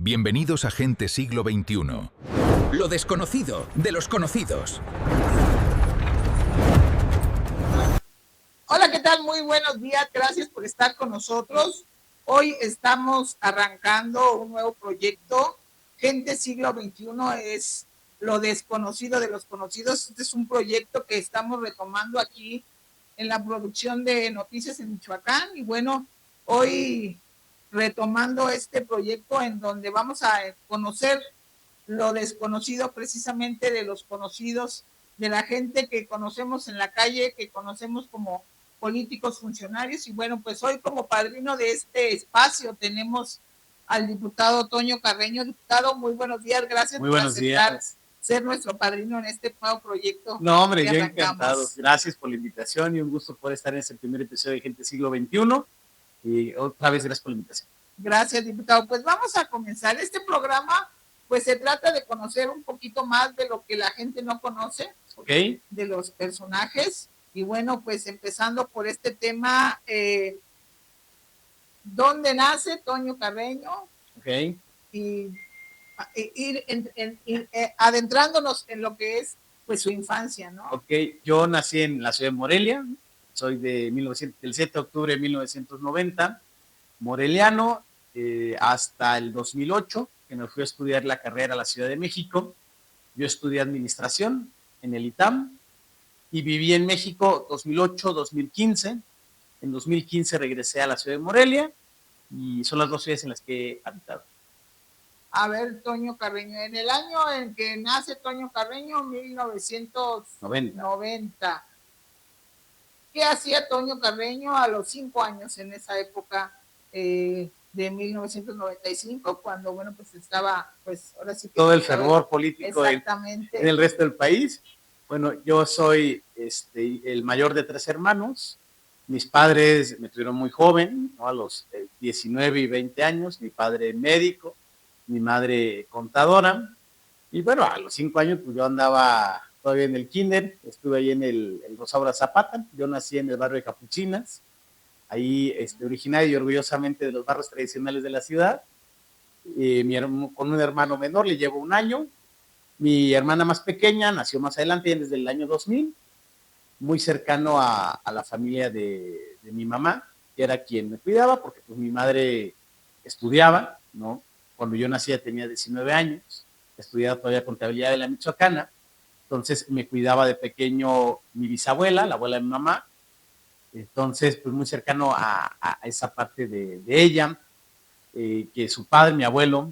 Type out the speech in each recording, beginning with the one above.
Bienvenidos a Gente Siglo XXI. Lo desconocido de los conocidos. Hola, ¿qué tal? Muy buenos días. Gracias por estar con nosotros. Hoy estamos arrancando un nuevo proyecto. Gente Siglo XXI es lo desconocido de los conocidos. Este es un proyecto que estamos retomando aquí en la producción de Noticias en Michoacán. Y bueno, hoy retomando este proyecto en donde vamos a conocer lo desconocido precisamente de los conocidos, de la gente que conocemos en la calle, que conocemos como políticos funcionarios. Y bueno, pues hoy como padrino de este espacio tenemos al diputado Toño Carreño. Diputado, muy buenos días, gracias Muy por buenos aceptar días. ser nuestro padrino en este nuevo proyecto. No, hombre, que yo arrancamos. encantado. Gracias por la invitación y un gusto poder estar en este primer episodio de Gente Siglo XXI. Y otra vez, gracias por la invitación. Gracias, diputado. Pues vamos a comenzar. Este programa, pues se trata de conocer un poquito más de lo que la gente no conoce, ¿Ok? de los personajes. Y bueno, pues empezando por este tema, ¿dónde nace Toño Carreño? ¿Ok? Y ir adentrándonos en lo que es pues su infancia, ¿no? Ok, yo nací en la ciudad de Morelia, soy del 7 de octubre de 1990, moreliano, hasta el 2008, que me fui a estudiar la carrera a la Ciudad de México. Yo estudié administración en el ITAM y viví en México 2008-2015. En 2015 regresé a la ciudad de Morelia y son las dos ciudades en las que he habitado. A ver, Toño Carreño, en el año en que nace Toño Carreño, 1990. ¿Qué hacía Toño Carreño a los 5 años en esa época de 1995, cuando, bueno, pues estaba, pues ahora sí que... Todo el fervor político en el resto del país? Bueno, yo soy el mayor de 3 hermanos. Mis padres me tuvieron muy joven, ¿no? A los 19 y 20 años. Mi padre médico, mi madre contadora. Y bueno, a los 5 años pues yo andaba todavía en el kinder, estuve ahí en el Rosaura Zapata. Yo nací en el barrio de Capuchinas, ahí originario y orgullosamente de los barrios tradicionales de la ciudad. Con un hermano menor, le llevo un año. Mi hermana más pequeña nació más adelante, desde el año 2000, muy cercano a la familia de mi mamá, que era quien me cuidaba, porque pues mi madre estudiaba, ¿no? Cuando yo nací tenía 19 años, estudiaba todavía contabilidad de la Michoacana, entonces me cuidaba de pequeño mi bisabuela, la abuela de mi mamá, entonces pues muy cercano a esa parte de ella, que su padre, mi abuelo,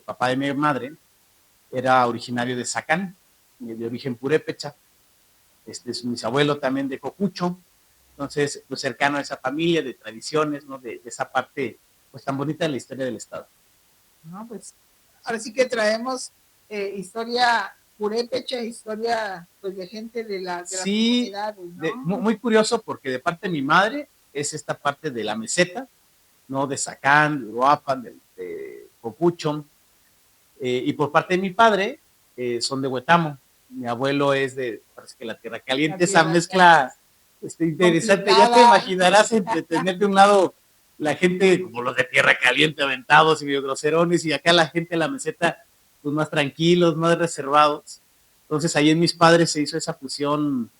papá de mi madre, era originario de Zacán, de origen purépecha. Es mi abuelo también de Cocucho, entonces pues cercano a esa familia de tradiciones, ¿no? De esa parte pues tan bonita de la historia del estado. No, pues ahora sí que traemos historia purépecha, historia pues de gente de las comunidades, ¿no? Muy curioso, porque de parte de mi madre es esta parte de la meseta, ¿no? De Zacán, de Uruapan, de Cocucho, y por parte de mi padre son de Huetamo. Mi abuelo es de, parece que la Tierra Caliente, esa mezcla interesante. Complicada. Ya te imaginarás entre tener de un lado la gente como los de Tierra Caliente aventados y medio groserones, y acá la gente de la meseta pues más tranquilos, más reservados. Entonces ahí en mis padres se hizo esa fusión,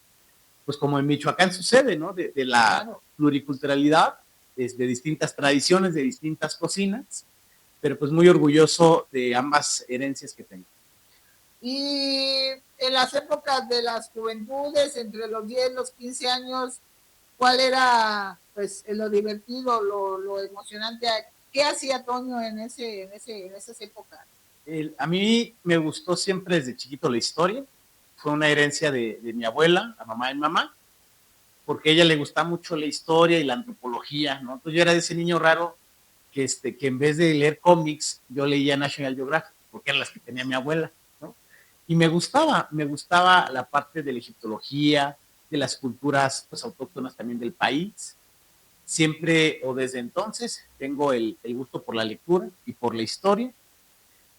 pues como en Michoacán sucede, ¿no? De la pluriculturalidad, de distintas tradiciones, de distintas cocinas, pero pues muy orgulloso de ambas herencias que tengo. Y en las épocas de las juventudes, entre los 10 y los 15 años, ¿cuál era pues lo divertido, lo emocionante? ¿Qué hacía Toño en esas épocas? A mí me gustó siempre desde chiquito la historia. Fue una herencia de mi abuela, la mamá de mi mamá, porque a ella le gustaba mucho la historia y la antropología, ¿no? Entonces yo era de ese niño raro que en vez de leer cómics, yo leía National Geographic, porque eran las que tenía mi abuela, ¿no? Y me gustaba la parte de la egiptología, de las culturas pues, autóctonas también del país. Siempre o desde entonces tengo el gusto por la lectura y por la historia.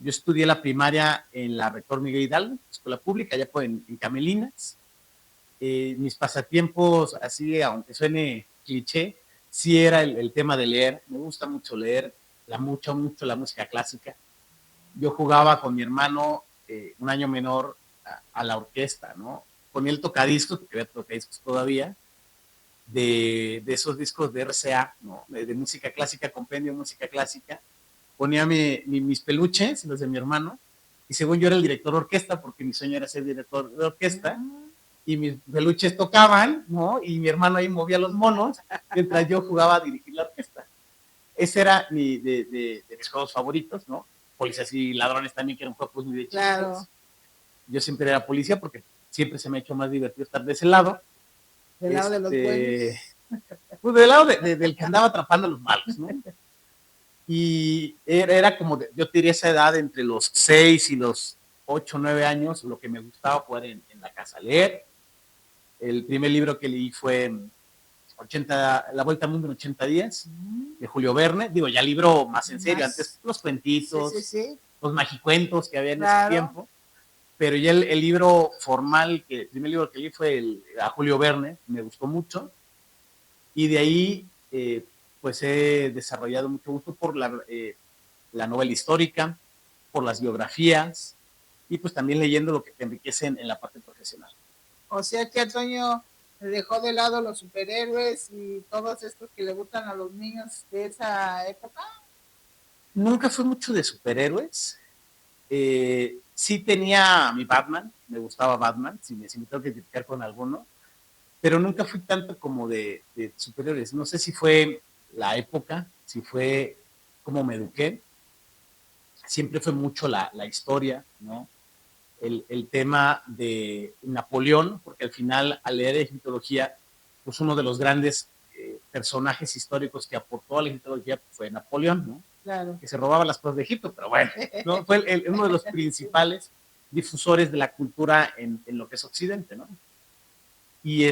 Yo estudié la primaria en la Rector Miguel Hidalgo, escuela pública, allá en Camelinas. Mis pasatiempos, así, aunque suene cliché, sí era el tema de leer. Me gusta mucho leer, mucho la música clásica. yo jugaba con mi hermano, un año menor, a la orquesta, ¿no? Ponía el tocadiscos, porque había tocadiscos todavía, de esos discos de RCA, ¿no? De música clásica, compendio de música clásica. Ponía mis peluches, los de mi hermano, y según yo era el director de orquesta, porque mi sueño era ser director de orquesta, y mis peluches tocaban, ¿no? Y mi hermano ahí movía los monos, mientras yo jugaba a dirigir la orquesta. Ese era de mis juegos favoritos, ¿no? Policías y ladrones también, que eran juegos muy de chicos. Claro. Yo siempre era policía porque siempre se me ha hecho más divertido estar de ese lado. Del lado de los buenos. Pues del lado del que andaba atrapando a los malos, ¿no? Y era como, yo diría esa edad entre los 6 y los 8, 9 años, lo que me gustaba jugar en la casa, leer. El primer libro que leí fue La Vuelta al Mundo en 80 días, de Julio Verne. Digo, ya libro más en serio, antes los cuentitos, los magicuentos que había en ese tiempo. Pero ya el libro formal, el primer libro que leí fue a Julio Verne, me gustó mucho. Y de ahí, pues he desarrollado mucho gusto por la novela histórica, por las biografías, y pues también leyendo lo que te enriquece en la parte profesional. O sea que Antonio dejó de lado los superhéroes y todos estos que le gustan a los niños de esa época. Nunca fue mucho de superhéroes. Sí tenía mi Batman, me gustaba Batman, si me tengo que identificar con alguno, pero nunca fui tanto como de superhéroes. No sé si fue la época, si fue como me eduqué. Siempre fue mucho la historia, ¿no? El tema de Napoleón, porque al final, al leer egiptología, pues uno de los grandes personajes históricos que aportó a la egiptología fue Napoleón, ¿no? Claro. Que se robaba las cosas de Egipto, pero bueno, ¿no? Fue uno de los principales difusores de la cultura en lo que es Occidente, ¿no? Y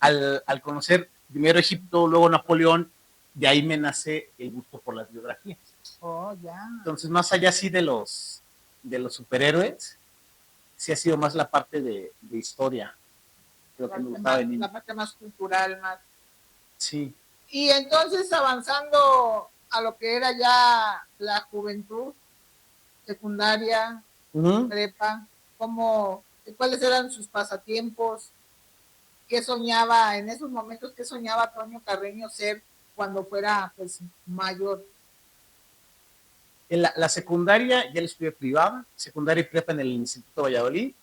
al conocer primero Egipto, luego Napoleón, de ahí me nace el gusto por las biografías. Oh, ya. Entonces, más allá sí de los superhéroes, sí ha sido más la parte de historia. Creo que me gustaba de niño. La parte más cultural, más. Sí. Y entonces, avanzando a lo que era ya la juventud, secundaria, prepa, ¿cuáles eran sus pasatiempos? ¿Qué soñaba en esos momentos? ¿Qué soñaba Toño Carreño ser cuando fuera, pues, mayor? En la secundaria ya la estudié privada, secundaria y prepa en el Instituto Valladolid.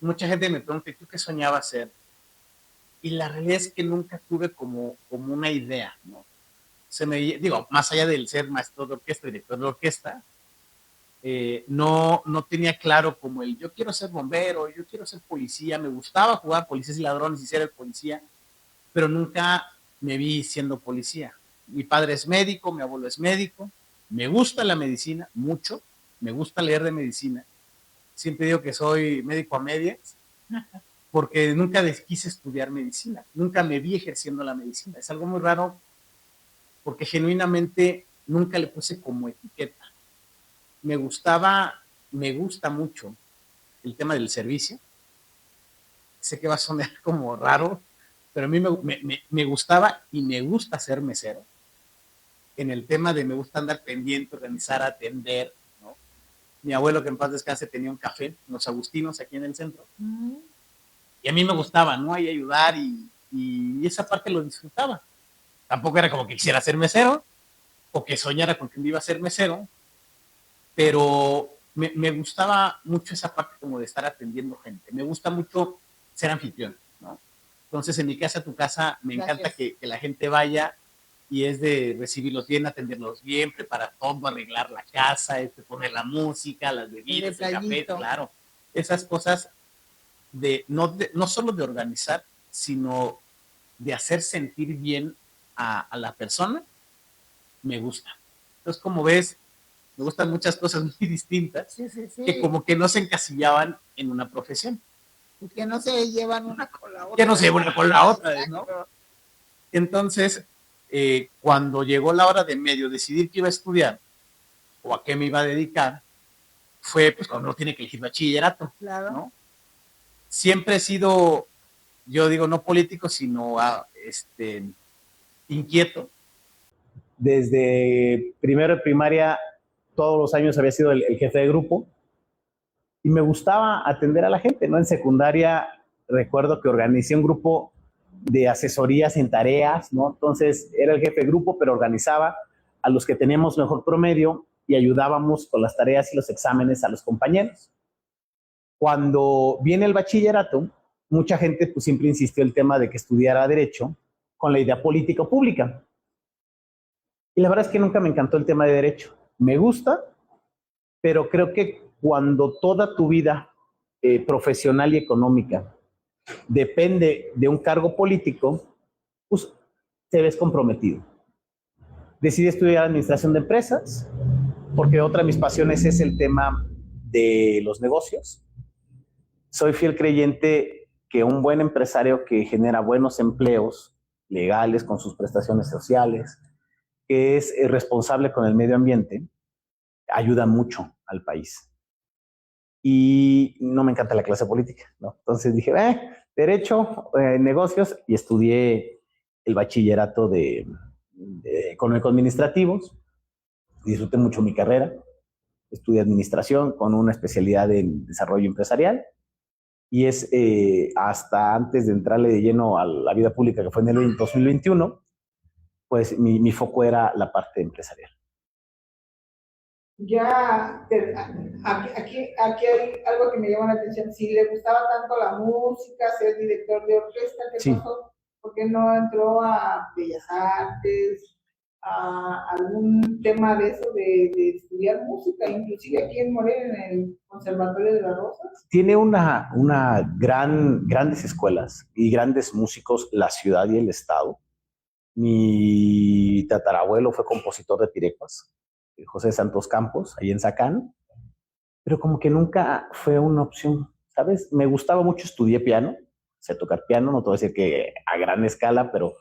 Mucha gente me pregunta, ¿tú qué soñaba hacer? Y la realidad es que nunca tuve como una idea, ¿no? Digo, más allá del ser maestro de orquesta, director de orquesta, no tenía claro como yo quiero ser bombero, yo quiero ser policía. Me gustaba jugar policías y ladrones y ser el policía, pero nunca me vi siendo policía. Mi padre es médico, mi abuelo es médico, me gusta la medicina mucho, me gusta leer de medicina. Siempre digo que soy médico a medias, porque nunca quise estudiar medicina, nunca me vi ejerciendo la medicina. Es algo muy raro, porque genuinamente nunca le puse como etiqueta. Me gusta mucho el tema del servicio. Sé que va a sonar como raro, pero a mí me gustaba y me gusta ser mesero. En el tema de me gusta andar pendiente, organizar, atender, ¿no? Mi abuelo, que en paz descanse, tenía un café, Los Agustinos, aquí en el centro. Y a mí me gustaba, ¿no? Ahí ayudar y esa parte lo disfrutaba. Tampoco era como que quisiera ser mesero o que soñara con que me iba a ser mesero, pero me gustaba mucho esa parte como de estar atendiendo gente. Me gusta mucho ser anfitrión, ¿no? Entonces, en mi casa, tu casa, me encanta que la gente vaya y es de recibirlos bien, atenderlos bien, preparar todo, arreglar la casa, poner la música, las bebidas, el café, claro. Esas cosas no solo de organizar, sino de hacer sentir bien a la persona, me gusta. Entonces, como ves, me gustan muchas cosas muy distintas que como que no se encasillaban en una profesión. Y que no se llevan una con la otra. Que no se llevan una con la otra, ¿no? Entonces, cuando llegó la hora de medio decidir qué iba a estudiar o a qué me iba a dedicar, fue pues cuando uno tiene que elegir bachillerato, claro, ¿no? Siempre he sido, yo digo, no político, sino inquieto. Desde primero de primaria todos los años había sido el jefe de grupo y me gustaba atender a la gente, ¿no? En secundaria recuerdo que organicé un grupo de asesorías en tareas, ¿no? Entonces era el jefe de grupo, pero organizaba a los que teníamos mejor promedio y ayudábamos con las tareas y los exámenes a los compañeros. Cuando viene el bachillerato, mucha gente pues siempre insistió el tema de que estudiara Derecho con la idea política o pública. Y la verdad es que nunca me encantó el tema de Derecho. Me gusta, pero creo que cuando toda tu vida profesional y económica depende de un cargo político, pues te ves comprometido. Decidí estudiar Administración de Empresas, porque otra de mis pasiones es el tema de los negocios. Soy fiel creyente que un buen empresario que genera buenos empleos legales con sus prestaciones sociales, que es responsable con el medio ambiente, ayuda mucho al país. Y no me encanta la clase política, ¿no? Entonces dije, Derecho, negocios, y estudié el bachillerato de económico-administrativos. Disfruté mucho mi carrera. Estudié administración con una especialidad en desarrollo empresarial. Y es hasta antes de entrarle de lleno a la vida pública, que fue en el 2021, pues mi foco era la parte empresarial. Ya, aquí hay algo que me llama la atención. Si le gustaba tanto la música, ser director de orquesta, ¿qué pasó? ¿Por qué no entró a Bellas Artes, a algún tema de eso, de estudiar música, inclusive aquí en Morelia, en el Conservatorio de las Rosas? Tiene grandes escuelas y grandes músicos, la ciudad y el estado. Mi tatarabuelo fue compositor de pirecuas, José Santos Campos, ahí en Zacán, pero como que nunca fue una opción, ¿sabes? Me gustaba mucho, estudié piano, sé tocar piano, no te voy a decir que a gran escala, pero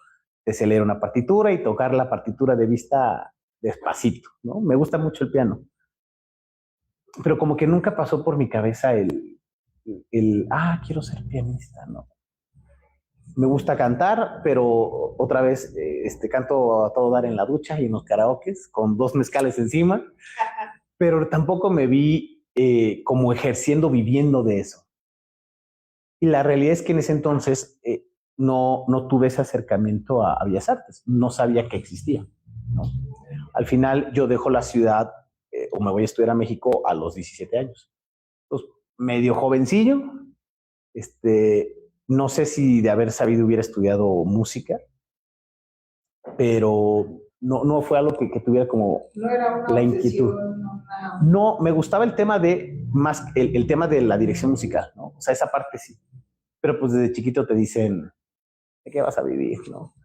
sé leer una partitura y tocar la partitura de vista despacito, ¿no? Me gusta mucho el piano. Pero como que nunca pasó por mi cabeza quiero ser pianista, ¿no? Me gusta cantar, pero otra vez canto a todo dar en la ducha y en los karaokes con 2 mezcales encima, pero tampoco me vi como ejerciendo, viviendo de eso. Y la realidad es que en ese entonces no tuve ese acercamiento a Bellas Artes, no sabía que existía, ¿no? Al final yo dejo la ciudad o me voy a estudiar a México a los 17 años. Entonces, medio jovencillo, no sé si de haber sabido hubiera estudiado música, pero no fue algo que tuviera como no era una la obsesión, inquietud. No, me gustaba el tema el tema de la dirección musical, ¿no? O sea, esa parte sí. Pero pues desde chiquito te dicen, ¿de qué vas a vivir, no?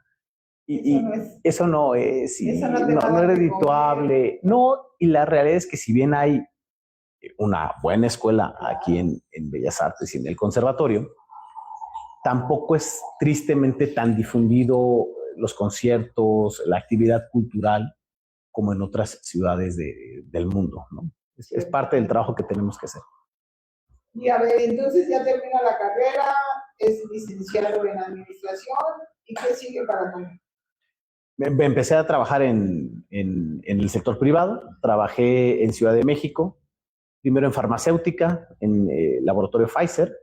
Eso no es redituable. No, y la realidad es que si bien hay una buena escuela aquí en Bellas Artes y en el conservatorio, tampoco es tristemente tan difundido los conciertos, la actividad cultural como en otras ciudades del mundo, ¿no? Es parte del trabajo que tenemos que hacer. Y a ver, entonces ya termina la carrera, es licenciado en administración, ¿y qué sigue para ti? Empecé a trabajar en el sector privado, trabajé en Ciudad de México, primero en farmacéutica, en el laboratorio Pfizer,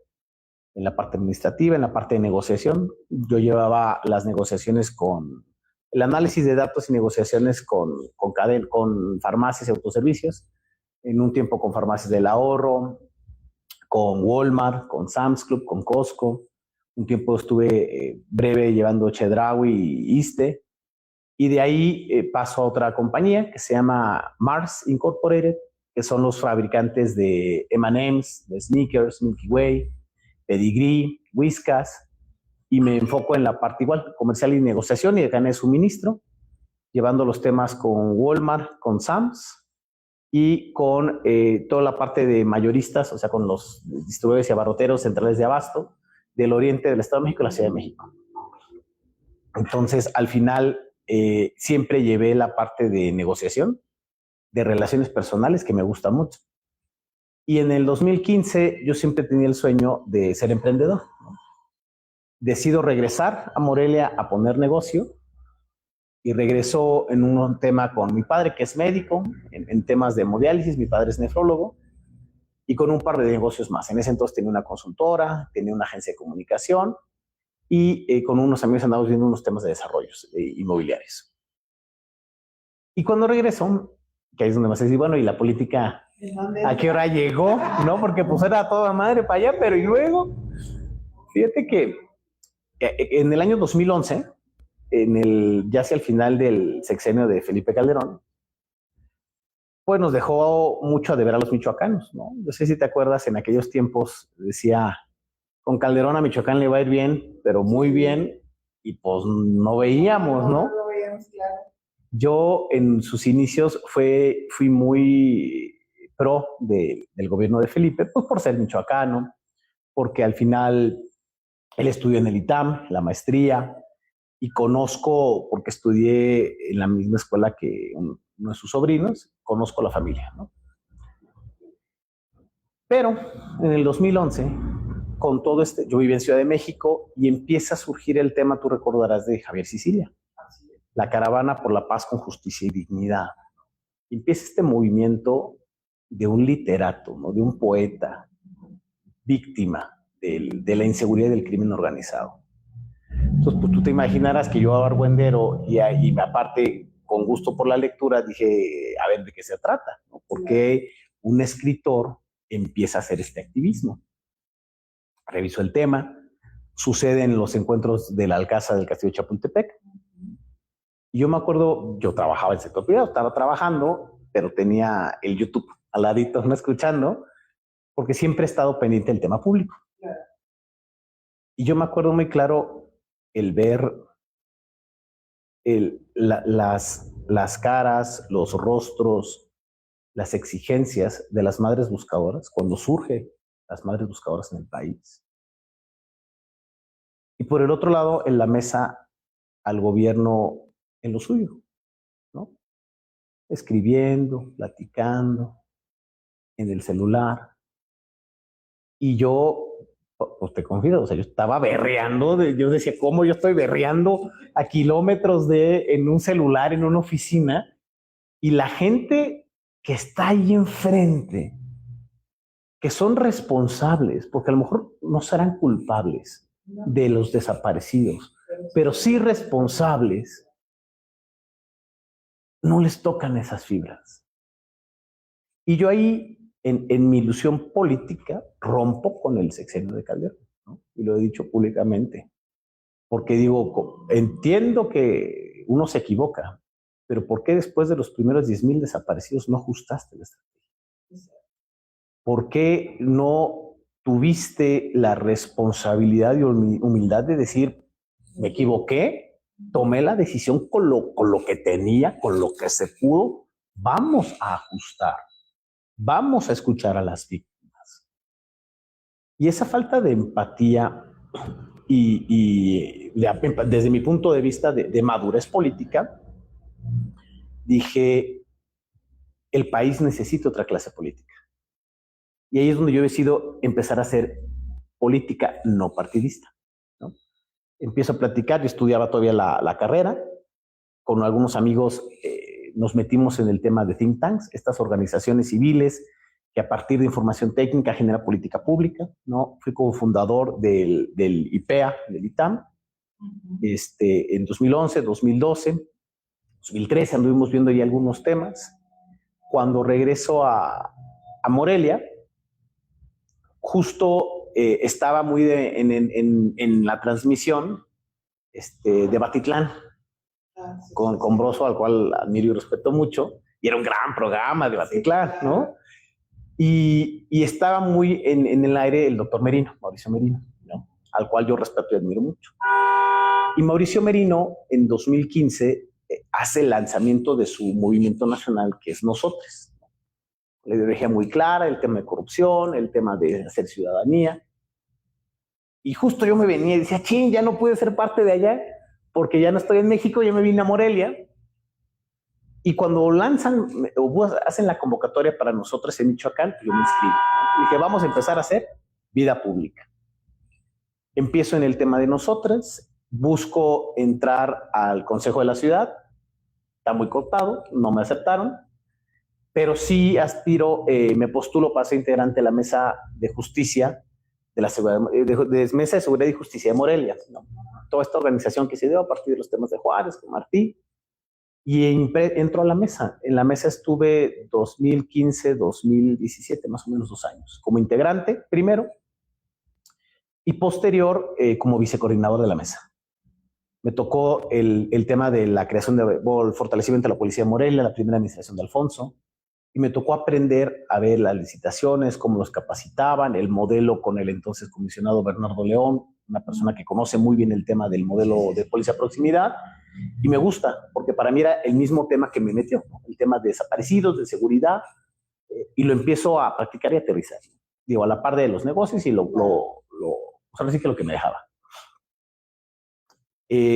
en la parte administrativa, en la parte de negociación. Yo llevaba las negociaciones el análisis de datos y negociaciones con farmacias y autoservicios, en un tiempo con Farmacias del Ahorro, con Walmart, con Sam's Club, con Costco. Un tiempo estuve breve llevando Chedraui y Iste, y de ahí paso a otra compañía que se llama Mars Incorporated, que son los fabricantes de M&M's, de Snickers, Milky Way, Pedigree, Whiskas, y me enfoco en la parte igual, comercial y negociación y de cadena de suministro, llevando los temas con Walmart, con Sam's y con toda la parte de mayoristas, o sea, con los distribuidores y abarroteros centrales de abasto del oriente del Estado de México y la Ciudad de México. Entonces, al final, siempre llevé la parte de negociación, de relaciones personales, que me gusta mucho. Y en el 2015 yo siempre tenía el sueño de ser emprendedor, ¿no? Decido regresar a Morelia a poner negocio y regreso en un tema con mi padre, que es médico, en temas de hemodiálisis. Mi padre es nefrólogo, y con un par de negocios más. En ese entonces tenía una consultora, tenía una agencia de comunicación, y con unos amigos andábamos viendo unos temas de desarrollos inmobiliarios. Y cuando regreso, que ahí es donde me decís, bueno, ¿y la política a qué hora llegó? ¿No? Porque pues era toda madre para allá, pero y luego, fíjate que en el año 2011, ya hacia el final del sexenio de Felipe Calderón, pues nos dejó mucho a deber a los michoacanos, ¿no? No sé si te acuerdas, en aquellos tiempos decía, con Calderón a Michoacán le va a ir bien, pero muy bien, y pues no veíamos, ¿no? No lo veíamos, claro. Yo en sus inicios fui muy pro del gobierno de Felipe, pues por ser michoacano, porque al final él estudió en el ITAM, la maestría, y conozco, porque estudié en la misma escuela que uno de sus sobrinos, conozco la familia, ¿no? Pero en el 2011, con todo yo viví en Ciudad de México y empieza a surgir el tema, tú recordarás, de Javier Sicilia, la caravana por la paz con justicia y dignidad. Empieza este movimiento de un literato, ¿no? De un poeta, víctima de la inseguridad y del crimen organizado. Entonces, pues tú te imaginarás que yo, argüendero, y aparte con gusto por la lectura, dije, a ver, ¿de qué se trata? ¿No? ¿Por qué un escritor empieza a hacer este activismo? Reviso el tema, sucede en los encuentros del Alcázar del Castillo de Chapultepec. Y yo me acuerdo, yo trabajaba en el sector privado, estaba trabajando, pero tenía el YouTube al ladito, no escuchando, porque siempre he estado pendiente del tema público. Y yo me acuerdo muy claro el ver las caras, los rostros, las exigencias de las madres buscadoras, cuando surgen las madres buscadoras en el país. Y por el otro lado, en la mesa, al gobierno en lo suyo, ¿no? Escribiendo, platicando, en el celular. Y yo, pues te confieso, o sea, yo estaba berreando, yo decía, ¿cómo yo estoy berreando a kilómetros en un celular, en una oficina? Y la gente que está ahí enfrente, que son responsables, porque a lo mejor no serán culpables de los desaparecidos, pero sí responsables, no les tocan esas fibras. Y yo ahí, en mi ilusión política, rompo con el sexenio de Calderón, ¿no? Y lo he dicho públicamente, porque digo, entiendo que uno se equivoca, pero ¿por qué después de los primeros 10,000 desaparecidos no ajustaste la estrategia? ¿Por qué no tuviste la responsabilidad y humildad de decir, me equivoqué, tomé la decisión con lo que tenía, con lo que se pudo, vamos a ajustar, vamos a escuchar a las víctimas? Y esa falta de empatía desde mi punto de vista de madurez política, dije, el país necesita otra clase política. Y ahí es donde yo decido empezar a hacer política no partidista, ¿no? Empiezo a platicar, yo estudiaba todavía la carrera, con algunos amigos nos metimos en el tema de think tanks, estas organizaciones civiles que a partir de información técnica genera política pública, ¿no? Fui cofundador del IPEA, del ITAM, en 2011, 2012, 2013 anduvimos viendo ahí algunos temas. Cuando regreso a Morelia, justo estaba muy en la transmisión de Batitlán, con Broso, al cual admiro y respeto mucho, y era un gran programa de Batitlán, ¿no? Y estaba muy en el aire el doctor Merino, Mauricio Merino, ¿no? Al cual yo respeto y admiro mucho. Y Mauricio Merino, en 2015, hace el lanzamiento de su movimiento nacional, que es Nosotros. La ideología muy clara, el tema de corrupción, el tema de hacer ciudadanía. Y justo yo me venía y decía, ching, ya no pude ser parte de allá, porque ya no estoy en México, ya me vine a Morelia. Y cuando hacen la convocatoria para Nosotros en Michoacán, yo me inscribo, ¿no? Y dije, vamos a empezar a hacer vida pública. Empiezo en el tema de Nosotros, busco entrar al Consejo de la Ciudad, está muy cortado, no me aceptaron, pero sí aspiro, me postulo para ser integrante de la Mesa de Justicia, de la Mesa de Seguridad y Justicia de Morelia, ¿no? Toda esta organización que se dio a partir de los temas de Juárez, con Martí, y entro a la mesa. En la mesa estuve 2015, 2017, más o menos 2 años, como integrante primero, y posterior como vicecoordinador de la mesa. Me tocó el tema de la creación el fortalecimiento de la Policía de Morelia, la primera administración de Alfonso, y me tocó aprender a ver las licitaciones, cómo los capacitaban, el modelo con el entonces comisionado Bernardo León, una persona que conoce muy bien el tema del modelo de policía de proximidad, y me gusta, porque para mí era el mismo tema que me metió, ¿no? El tema de desaparecidos, de seguridad, y lo empiezo a practicar y aterrizar. Digo, a la par de los negocios y ahora sí que lo que me dejaba.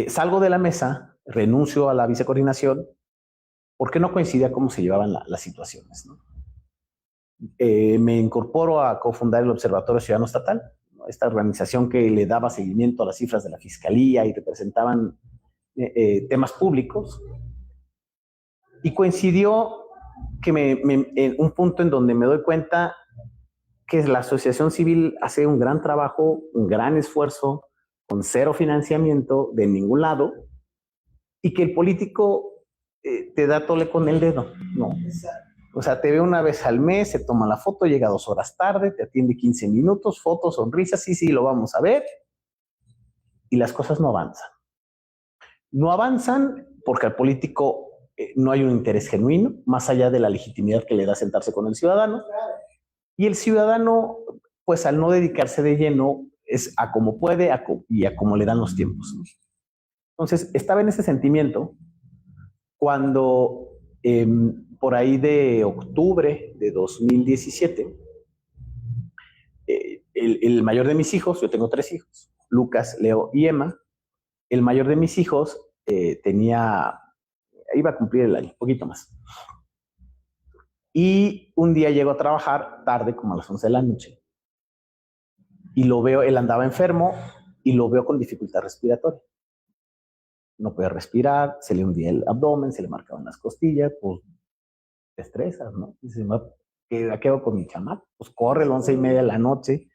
Salgo de la mesa, renuncio a la vicecoordinación, porque no coincidía cómo se llevaban las situaciones, ¿no? Me incorporo a cofundar el Observatorio Ciudadano Estatal, ¿no? Esta organización que le daba seguimiento a las cifras de la Fiscalía y representaban temas públicos. Y coincidió que en un punto en donde me doy cuenta que la asociación civil hace un gran trabajo, un gran esfuerzo, con cero financiamiento de ningún lado, y que el político te da tole con el dedo, ¿no? O sea, te ve una vez al mes, se toma la foto, llega 2 horas tarde, te atiende 15 minutos, fotos, sonrisas, sí, lo vamos a ver, y las cosas no avanzan. No avanzan porque al político no hay un interés genuino, más allá de la legitimidad que le da sentarse con el ciudadano, y el ciudadano, pues al no dedicarse de lleno, es a como puede y a como le dan los tiempos, ¿no? Entonces, estaba en ese sentimiento cuando por ahí de octubre de 2017, el mayor de mis hijos, yo tengo 3 hijos, Lucas, Leo y Emma, el mayor de mis hijos iba a cumplir el año, un poquito más. Y un día llego a trabajar tarde, como a las 11 de la noche, y lo veo, él andaba enfermo, y lo veo con dificultad respiratoria. No puede respirar, se le hundía el abdomen, se le marcaban las costillas, pues te estresas, ¿no? Dices, ¿qué hago con mi chamaco? Pues corre a las 11:30 de la noche,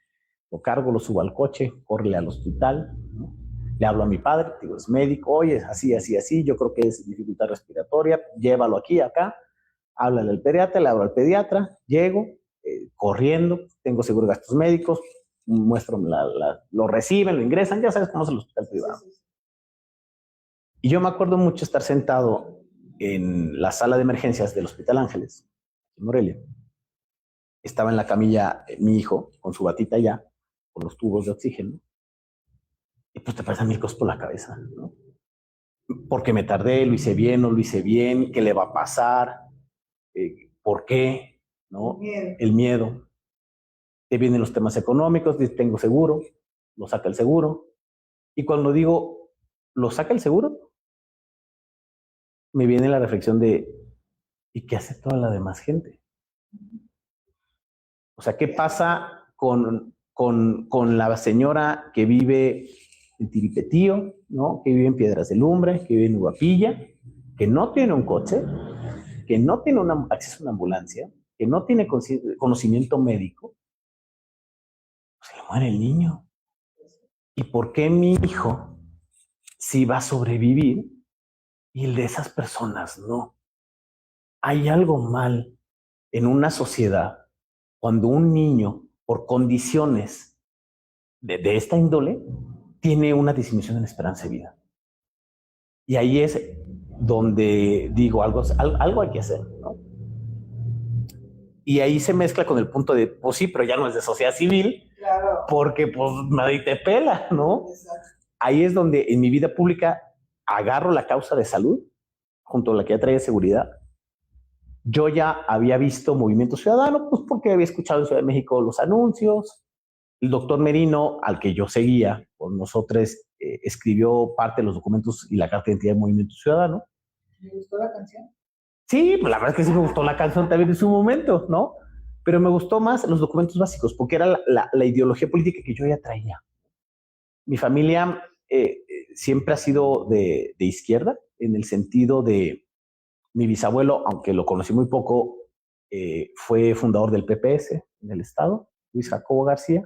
lo cargo, lo subo al coche, córrele al hospital, ¿no? Le hablo a mi padre, digo, es médico, oye, así, yo creo que es dificultad respiratoria, llévalo aquí, acá, háblale al pediatra, le hablo al pediatra, llego, corriendo, tengo seguro de gastos médicos, muestro, lo reciben, lo ingresan, ya sabes cómo es el hospital privado. Y yo me acuerdo mucho estar sentado en la sala de emergencias del Hospital Ángeles, en Morelia. Estaba en la camilla mi hijo, con su batita ya, con los tubos de oxígeno, y pues te pasan 1000 cosas por la cabeza, ¿no? Porque me tardé, lo hice bien, no lo hice bien, ¿qué le va a pasar? ¿Por qué? ¿No? El miedo. Te vienen los temas económicos, tengo seguro, lo saca el seguro. Y cuando digo, ¿lo saca el seguro? Me viene la reflexión de, ¿y qué hace toda la demás gente? O sea, ¿qué pasa con la señora que vive en Tiripetío, ¿no? Que vive en Piedras de Lumbre, que vive en Uvapilla, que no tiene un coche, que no tiene acceso a una ambulancia, que no tiene conocimiento médico? Se le muere el niño. ¿Y por qué mi hijo sí va a sobrevivir y el de esas personas no? Hay algo mal en una sociedad cuando un niño, por condiciones de esta índole, tiene una disminución en esperanza de vida. Y ahí es donde digo, algo hay que hacer, ¿no? Y ahí se mezcla con el punto de, pues sí, pero ya no es de sociedad civil, claro, porque pues nadie te pela, ¿no? Exacto. Ahí es donde en mi vida pública agarro la causa de salud, junto a la que ya traía seguridad. Yo ya había visto Movimiento Ciudadano, pues porque había escuchado en Ciudad de México los anuncios. El doctor Merino, al que yo seguía con nosotros, escribió parte de los documentos y la carta de identidad de Movimiento Ciudadano. ¿Me gustó la canción? Sí, pues la verdad es que sí me gustó la canción también en su momento, ¿no? Pero me gustó más los documentos básicos, porque era la ideología política que yo ya traía. Mi familia siempre ha sido de izquierda, en el sentido de Mi bisabuelo, aunque lo conocí muy poco, fue fundador del PPS en el estado, Luis Jacobo García,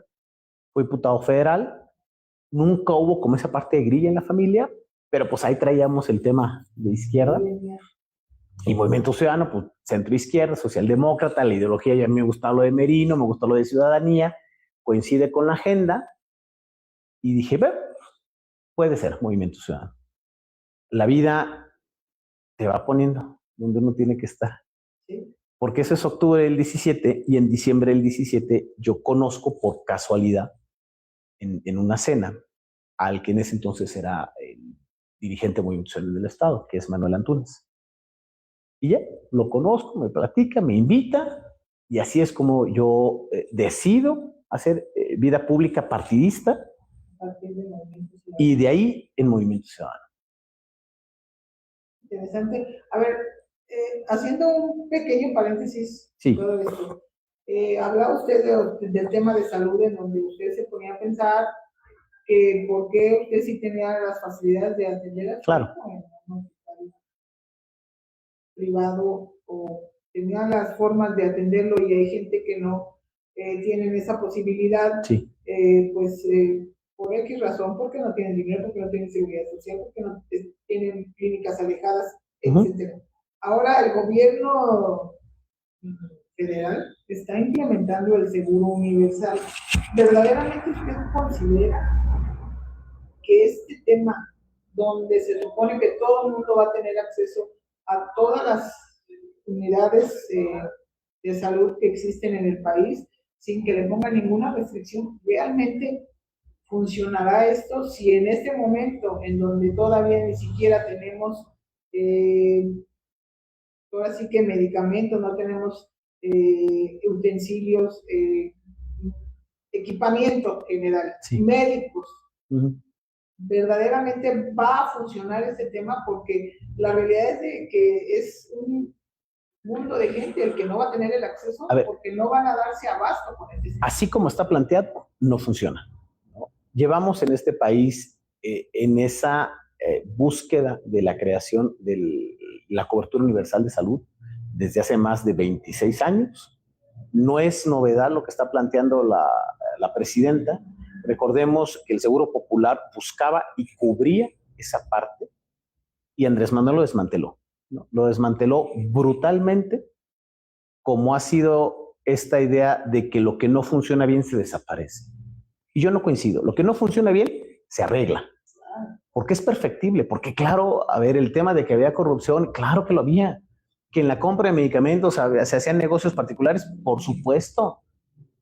fue diputado federal. Nunca hubo como esa parte de grilla en la familia, pero pues ahí traíamos el tema de izquierda. Y Movimiento Ciudadano, pues centro-izquierda, socialdemócrata, la ideología, ya me gustaba lo de Merino, me gustó lo de ciudadanía, coincide con la agenda, y dije, bueno, puede ser Movimiento Ciudadano. La vida te va poniendo donde uno tiene que estar. ¿Sí? Porque eso es octubre del 17, y en diciembre del 17 yo conozco por casualidad en una cena al que en ese entonces era el dirigente muy institucional del Estado, que es Manuel Antúnez. Y ya, lo conozco, me platica, me invita, y así es como yo decido hacer vida pública partidista, y de ahí en Movimiento Ciudadano. Interesante. A ver, haciendo un pequeño paréntesis, sí. Todo esto. Hablaba usted del tema de salud, en donde usted se ponía a pensar que por qué usted sí tenía las facilidades de atender a claro. en un hospital privado, o tenía las formas de atenderlo, y hay gente que no tienen esa posibilidad, sí. Por X razón, porque no tienen dinero, porque no tienen seguridad social, porque no tienen clínicas alejadas, etc. Ahora el gobierno federal está implementando el seguro universal. ¿Verdaderamente usted considera que este tema, donde se supone que todo el mundo va a tener acceso a todas las unidades de salud que existen en el país, sin que le pongan ninguna restricción, realmente funcionará esto? Si en este momento, en donde todavía ni siquiera tenemos ahora sí que medicamentos, no tenemos utensilios, equipamiento general, sí. Médicos, verdaderamente va a funcionar este tema, porque la realidad es de que es un mundo de gente el que no va a tener el acceso, porque no van a darse abasto con este sistema. Así como está planteado, no funciona. Llevamos en este país en esa búsqueda de la creación de la cobertura universal de salud desde hace más de 26 años. No es novedad lo que está planteando la presidenta. Recordemos que el Seguro Popular buscaba y cubría esa parte, y Andrés Manuel lo desmanteló, ¿no? Lo desmanteló brutalmente, como ha sido esta idea de que lo que no funciona bien se desaparece. Y yo no coincido. Lo que no funciona bien se arregla, porque es perfectible. Porque claro, a ver, el tema de que había corrupción, claro que lo había. Que en la compra de medicamentos se hacían negocios particulares, por supuesto.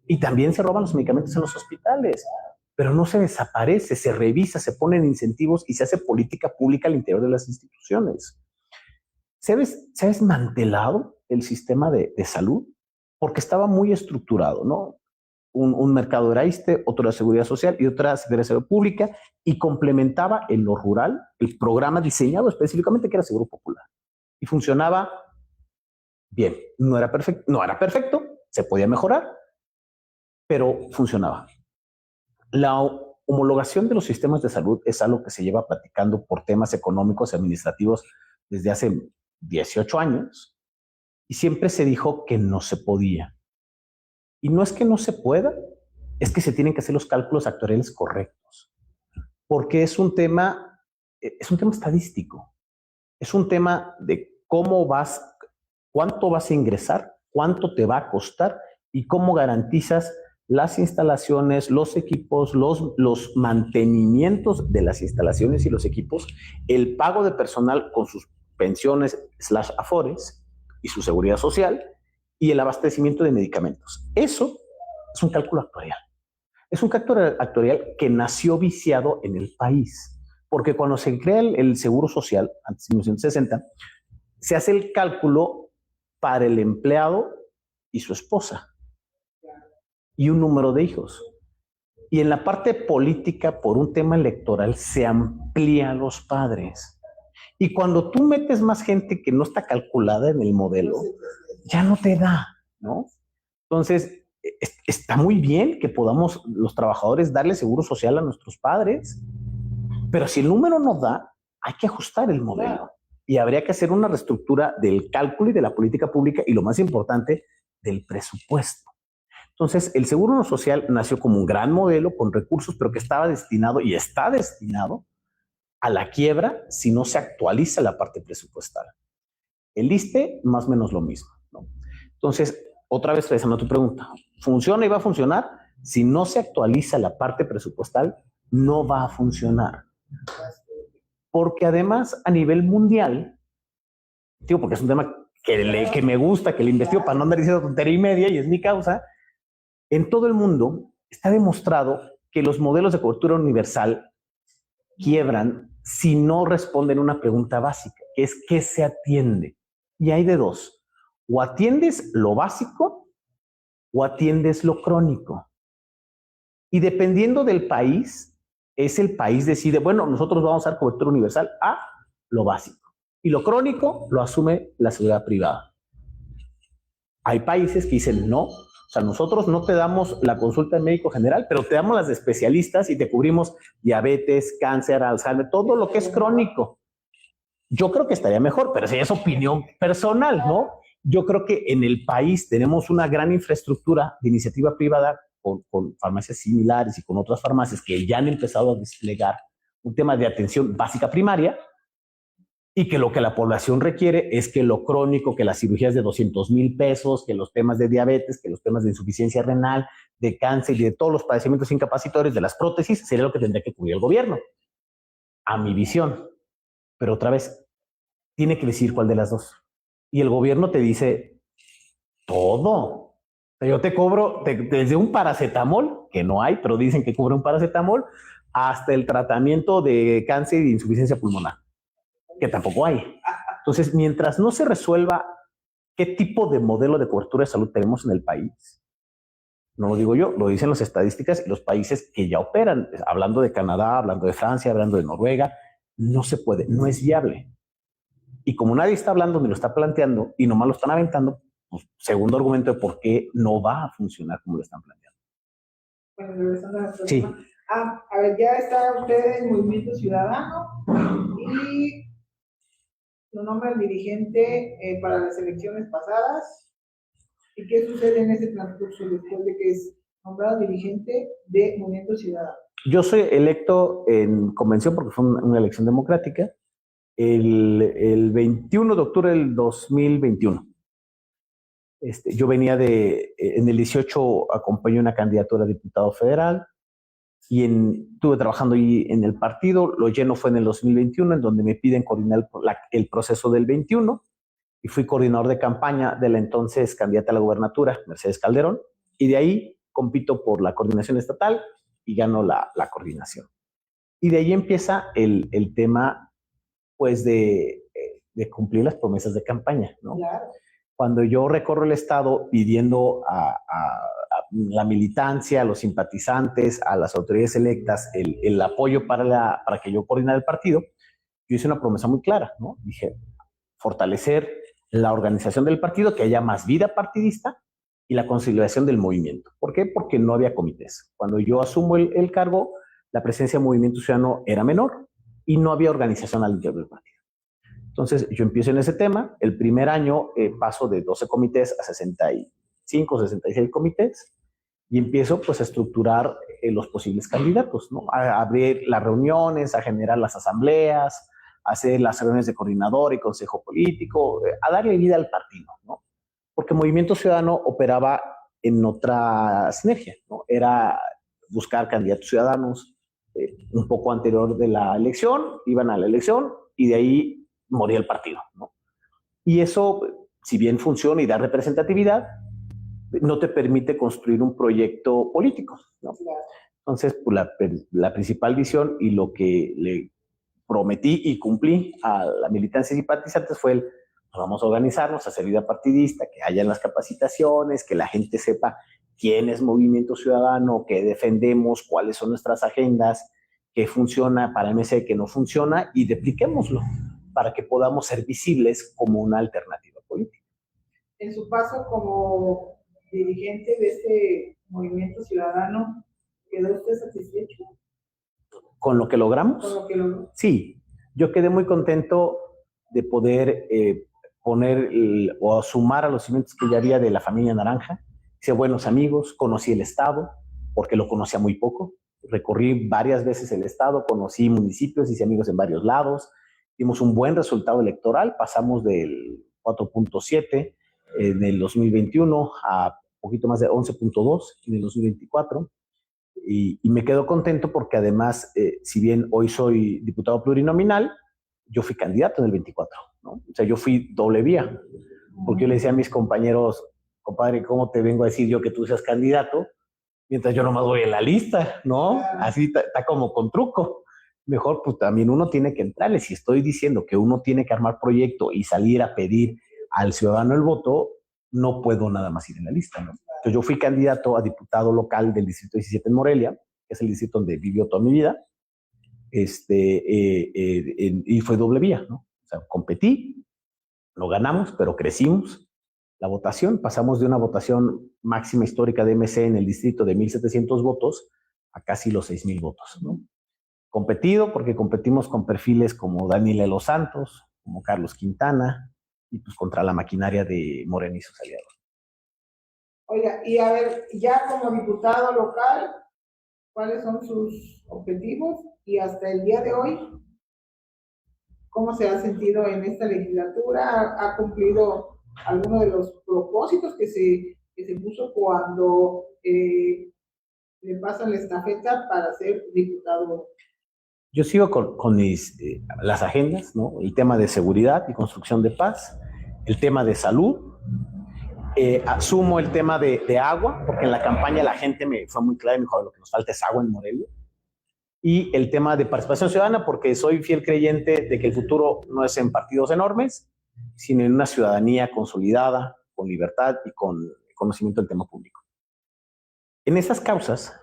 Y también se roban los medicamentos en los hospitales. Pero no se desaparece, se revisa, se ponen incentivos y se hace política pública al interior de las instituciones. Se ha desmantelado el sistema de salud porque estaba muy estructurado, ¿no? Un mercado era ISSSTE, otro era Seguridad Social y otra Secretaría de Salud Pública, y complementaba en lo rural el programa diseñado específicamente, que era Seguro Popular. Y funcionaba bien. No era perfecto, se podía mejorar, pero funcionaba. La homologación de los sistemas de salud es algo que se lleva platicando por temas económicos y administrativos desde hace 18 años, y siempre se dijo que no se podía. Y no es que no se pueda, es que se tienen que hacer los cálculos actuariales correctos, porque es un tema estadístico, es un tema de cuánto vas a ingresar, cuánto te va a costar y cómo garantizas las instalaciones, los equipos, los mantenimientos de las instalaciones y los equipos, el pago de personal con sus pensiones / afores y su seguridad social, y el abastecimiento de medicamentos. Eso es un cálculo actuarial. Es un cálculo actuarial que nació viciado en el país, porque cuando se crea el Seguro Social, antes de 1960, se hace el cálculo para el empleado y su esposa, y un número de hijos. Y en la parte política, por un tema electoral, se amplía a los padres. Y cuando tú metes más gente que no está calculada en el modelo, ya no te da, ¿no? Entonces, está muy bien que podamos los trabajadores darle seguro social a nuestros padres, pero si el número no da, hay que ajustar el modelo. y habría que hacer una reestructura del cálculo y de la política pública y lo más importante, del presupuesto. Entonces, el Seguro Social nació como un gran modelo con recursos, pero que estaba destinado y está destinado a la quiebra si no se actualiza la parte presupuestal. El ISSSTE, más o menos lo mismo, ¿no? Entonces, otra vez regresando a tu pregunta, ¿funciona y va a funcionar? Si no se actualiza la parte presupuestal, no va a funcionar. Porque además, a nivel mundial, digo, porque es un tema que me gusta, que le investigo para no andar diciendo tontería y media, y es mi causa, en todo el mundo está demostrado que los modelos de cobertura universal quiebran si no responden a una pregunta básica, que es ¿qué se atiende? Y hay de dos, o atiendes lo básico o atiendes lo crónico. Y dependiendo del país, el país decide, bueno, nosotros vamos a dar cobertura universal a lo básico. Y lo crónico lo asume la seguridad privada. Hay países que dicen no, o sea, nosotros no te damos la consulta de médico general, pero te damos las de especialistas y te cubrimos diabetes, cáncer, Alzheimer, todo lo que es crónico. Yo creo que estaría mejor, pero esa es opinión personal, ¿no? Yo creo que en el país tenemos una gran infraestructura de iniciativa privada con farmacias similares y con otras farmacias que ya han empezado a desplegar un tema de atención básica primaria, y que lo que la población requiere es que lo crónico, que las cirugías de 200,000 pesos, que los temas de diabetes, que los temas de insuficiencia renal, de cáncer y de todos los padecimientos incapacitorios de las prótesis, sería lo que tendría que cubrir el gobierno, a mi visión. Pero otra vez, tiene que decir cuál de las dos. Y el gobierno te dice todo. Yo te cobro desde un paracetamol, que no hay, pero dicen que cubre un paracetamol, hasta el tratamiento de cáncer y insuficiencia pulmonar, que tampoco hay. Entonces, mientras no se resuelva qué tipo de modelo de cobertura de salud tenemos en el país, no lo digo yo, lo dicen las estadísticas y los países que ya operan, hablando de Canadá, hablando de Francia, hablando de Noruega, no se puede, no es viable. Y como nadie está hablando ni lo está planteando y nomás lo están aventando, pues, segundo argumento de por qué no va a funcionar como lo están planteando. Bueno, regresando a la Sí. A ver, ya está usted en Movimiento Ciudadano y su nombre es dirigente para las elecciones pasadas. ¿Y qué sucede en ese transcurso después de que es nombrado dirigente de Movimiento Ciudadano? Yo soy electo en convención porque fue una elección democrática el 21 de octubre del 2021. Yo venía en el 18 acompañé una candidatura a diputado federal y estuve trabajando ahí en el partido. Lo lleno fue en el 2021, en donde me piden coordinar el proceso del 21 y fui coordinador de campaña de la entonces candidata a la gubernatura, Mercedes Calderón, y de ahí compito por la coordinación estatal y gano la coordinación. Y de ahí empieza el tema, pues, de cumplir las promesas de campaña, ¿no? Claro. Cuando yo recorro el estado pidiendo a la militancia, a los simpatizantes, a las autoridades electas, el apoyo para que yo coordinara el partido, yo hice una promesa muy clara, ¿no? Dije, fortalecer la organización del partido, que haya más vida partidista y la consolidación del movimiento. ¿Por qué? Porque no había comités. Cuando yo asumo el cargo, la presencia de Movimiento Ciudadano era menor y no había organización al interior del partido. Entonces, yo empiezo en ese tema. El primer año paso de 12 comités a 65, 66 comités y empiezo, pues, a estructurar los posibles candidatos, ¿no? A abrir las reuniones, a generar las asambleas, a hacer las reuniones de coordinador y consejo político, a darle vida al partido, ¿no? Porque Movimiento Ciudadano operaba en otra sinergia, ¿no? Era buscar candidatos ciudadanos un poco anterior de la elección, iban a la elección y de ahí moría el partido, ¿no? Y eso, si bien funciona y da representatividad, no te permite construir un proyecto político, ¿no? Entonces, pues, la principal visión y lo que le prometí y cumplí a la militancia y simpatizantes fue vamos a organizarnos, hacer vida partidista, que hayan las capacitaciones, que la gente sepa quién es Movimiento Ciudadano, qué defendemos, cuáles son nuestras agendas, qué funciona para MC, qué no funciona, y repliquémoslo para que podamos ser visibles como una alternativa política. En su paso como dirigente de este Movimiento Ciudadano, ¿quedó usted satisfecho? ¿Con lo que logramos? ¿Con lo que logró? Sí, yo quedé muy contento de poder poner o sumar a los cimientos que ya había de la familia Naranja. Hice buenos amigos, conocí el estado, porque lo conocía muy poco. Recorrí varias veces el estado, conocí municipios, hice amigos en varios lados. Dimos un buen resultado electoral, pasamos del 4.7 en el 2021 a poquito más de 11.2 en el 2024. Y me quedo contento porque además, si bien hoy soy diputado plurinominal, yo fui candidato en el 24, ¿no? O sea, yo fui doble vía, porque yo le decía a mis compañeros, compadre, ¿cómo te vengo a decir yo que tú seas candidato? Mientras yo nomás voy en la lista, ¿no? Así está como con truco. Mejor, pues también uno tiene que entrarle. Si estoy diciendo que uno tiene que armar proyecto y salir a pedir al ciudadano el voto, no puedo nada más ir en la lista, ¿no? Entonces yo fui candidato a diputado local del distrito 17 en Morelia, que es el distrito donde vivió toda mi vida, y fue doble vía, ¿no? O sea, competí, lo ganamos, pero crecimos. La votación, pasamos de una votación máxima histórica de MC en el distrito de 1,700 votos a casi los 6,000 votos, ¿no? Competido porque competimos con perfiles como Daniel Los Santos, como Carlos Quintana, y pues contra la maquinaria de Morena y sus aliados. Oiga, y a ver, ya como diputado local, ¿cuáles son sus objetivos? Y hasta el día de hoy, ¿cómo se ha sentido en esta legislatura? ¿Ha cumplido alguno de los propósitos que se puso cuando le pasan la estafeta para ser diputado? Yo sigo con las agendas, ¿no? El tema de seguridad y construcción de paz, el tema de salud, asumo el tema de agua, porque en la campaña la gente me fue muy clara y me dijo, lo que nos falta es agua en Morelia, y el tema de participación ciudadana, porque soy fiel creyente de que el futuro no es en partidos enormes, sino en una ciudadanía consolidada, con libertad y con conocimiento del tema público. En esas causas,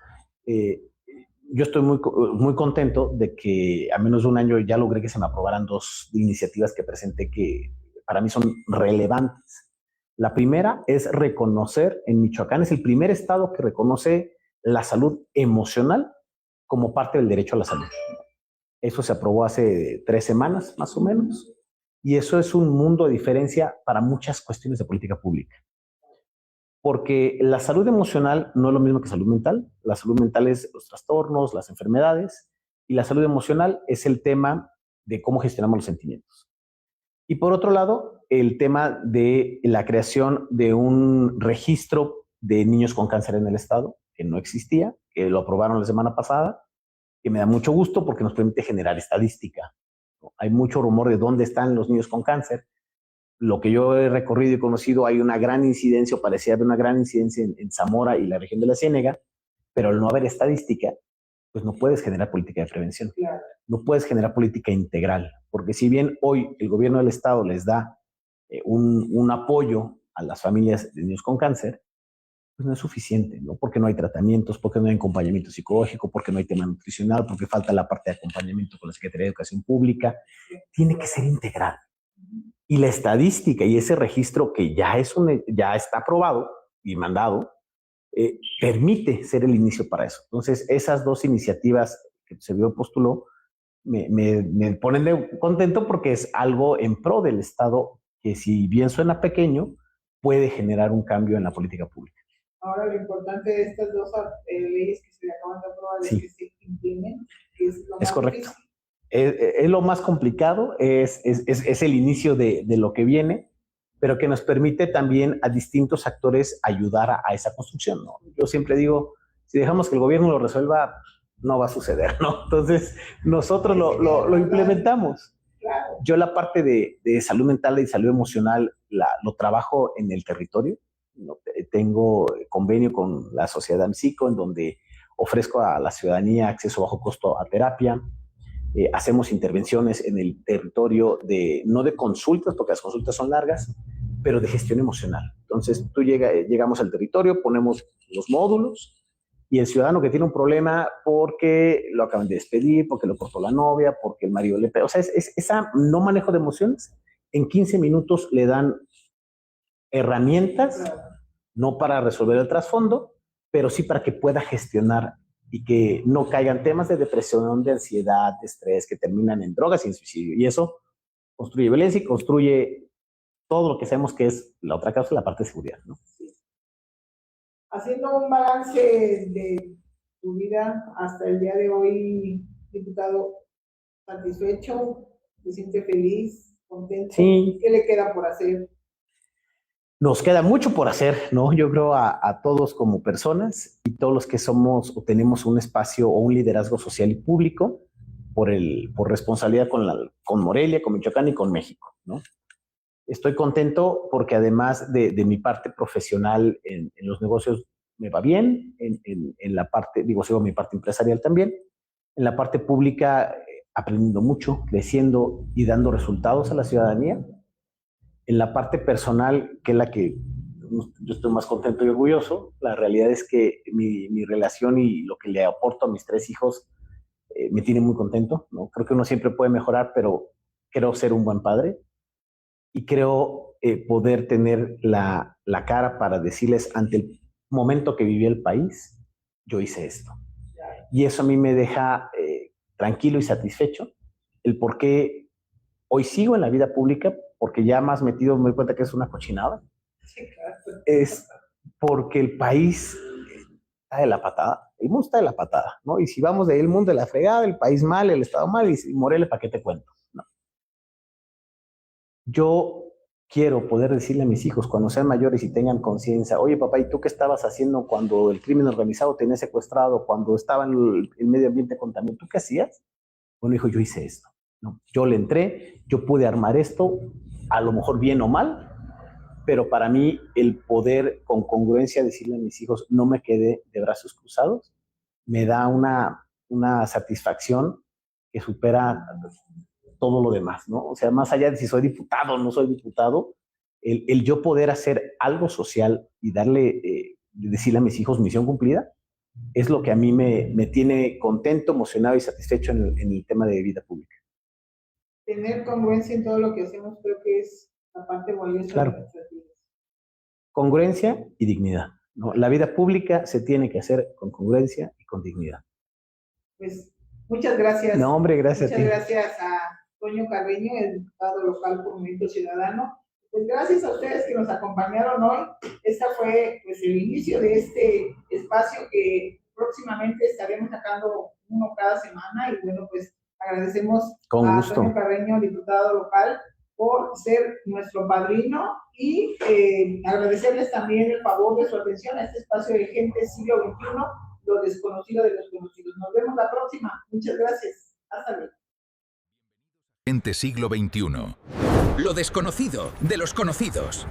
yo estoy muy contento de que a menos de un año ya logré que se me aprobaran 2 iniciativas que presenté que para mí son relevantes. La primera es reconocer, en Michoacán es el primer estado que reconoce la salud emocional como parte del derecho a la salud. Eso se aprobó hace 3 semanas, más o menos, y eso es un mundo de diferencia para muchas cuestiones de política pública. Porque la salud emocional no es lo mismo que salud mental. La salud mental es los trastornos, las enfermedades, y la salud emocional es el tema de cómo gestionamos los sentimientos. Y por otro lado, el tema de la creación de un registro de niños con cáncer en el estado, que no existía, que lo aprobaron la semana pasada, que me da mucho gusto porque nos permite generar estadística. Hay mucho rumor de dónde están los niños con cáncer. Lo que yo he recorrido y conocido, hay una gran incidencia, o parecía haber una gran incidencia en Zamora y la región de la Ciénega, pero al no haber estadística, pues no puedes generar política de prevención. Claro. No puedes generar política integral, porque si bien hoy el gobierno del estado les da un apoyo a las familias de niños con cáncer, pues no es suficiente, ¿no? Porque no hay tratamientos, porque no hay acompañamiento psicológico, porque no hay tema nutricional, porque falta la parte de acompañamiento con la Secretaría de Educación Pública. Tiene que ser integral. Y la estadística y ese registro que ya está aprobado y mandado, permite ser el inicio para eso. Entonces, esas 2 iniciativas que se postuló me ponen contento porque es algo en pro del Estado que, si bien suena pequeño, puede generar un cambio en la política pública. Ahora, lo importante de estas 2 leyes que se le acaban de aprobar es que se implementen. Es correcto. Es lo más complicado, es el inicio de lo que viene, pero que nos permite también a distintos actores ayudar a esa construcción, ¿no? Yo siempre digo, si dejamos que el gobierno lo resuelva, no va a suceder, ¿no? Entonces, nosotros lo implementamos. Yo la parte de salud mental y salud emocional lo trabajo en el territorio. Tengo convenio con la Sociedad AMSICO, en donde ofrezco a la ciudadanía acceso a bajo costo a terapia. Hacemos intervenciones en el territorio no de consultas, porque las consultas son largas, pero de gestión emocional. Entonces, llegamos al territorio, ponemos los módulos, y el ciudadano que tiene un problema porque lo acaban de despedir, porque lo cortó la novia, porque el marido le pegó, o sea, esa no manejo de emociones, en 15 minutos le dan herramientas, no para resolver el trasfondo, pero sí para que pueda gestionar y que no caigan temas de depresión, de ansiedad, de estrés, que terminan en drogas y en suicidio. Y eso construye violencia y construye todo lo que sabemos que es la otra causa, la parte de seguridad, ¿no? Sí. Haciendo un balance de tu vida hasta el día de hoy, diputado, ¿satisfecho? ¿Se siente feliz? ¿Contento? Sí. ¿Qué le queda por hacer? Nos queda mucho por hacer, ¿no? Yo creo a todos como personas y todos los que somos o tenemos un espacio o un liderazgo social y público por responsabilidad con Morelia, con Michoacán y con México, ¿no? Estoy contento porque además de mi parte profesional en los negocios me va bien, en la parte, sigo mi parte empresarial también, en la parte pública aprendiendo mucho, creciendo y dando resultados a la ciudadanía. En la parte personal, que es la que yo estoy más contento y orgulloso, la realidad es que mi relación y lo que le aporto a mis 3 hijos me tiene muy contento, ¿no? Creo que uno siempre puede mejorar, pero creo ser un buen padre y creo poder tener la cara para decirles ante el momento que vivió el país, yo hice esto. Y eso a mí me deja tranquilo y satisfecho. El por qué hoy sigo en la vida pública, porque ya más metido me doy cuenta que es una cochinada. Sí, claro. Es porque el país está de la patada. El mundo está de la patada, ¿no? Y si vamos de ahí, el mundo de la fregada, el país mal, el Estado mal, y Morelia, ¿para qué te cuento? No. Yo quiero poder decirle a mis hijos cuando sean mayores y tengan conciencia, oye papá, ¿y tú qué estabas haciendo cuando el crimen organizado tenía secuestrado, cuando estaba en el medio ambiente contaminado? ¿Tú qué hacías? Bueno, hijo, yo hice esto, ¿no? Yo le entré, yo pude armar esto, a lo mejor bien o mal, pero para mí el poder con congruencia decirle a mis hijos, no me quedé de brazos cruzados, me da una satisfacción que supera todo lo demás, ¿no? O sea, más allá de si soy diputado o no soy diputado, el yo poder hacer algo social y decirle a mis hijos misión cumplida, es lo que a mí me tiene contento, emocionado y satisfecho en el tema de vida pública. Tener congruencia en todo lo que hacemos creo que es la parte valiosa Claro. de nuestras vidas. Congruencia y dignidad, ¿no? La vida pública se tiene que hacer con congruencia y con dignidad. Pues muchas gracias. No, hombre, gracias muchas a ti. Gracias a Toño Carreño, el diputado local por Movimiento Ciudadano. Pues gracias a ustedes que nos acompañaron hoy. Este fue pues el inicio de este espacio que próximamente estaremos sacando uno cada semana y bueno, pues agradecemos Con a gusto. Toño Carreño, diputado local, por ser nuestro padrino y agradecerles también el favor de su atención a este espacio de Gente Siglo XXI, lo desconocido de los conocidos. Nos vemos la próxima. Muchas gracias. Hasta luego. Gente Siglo XXI. Lo desconocido de los conocidos.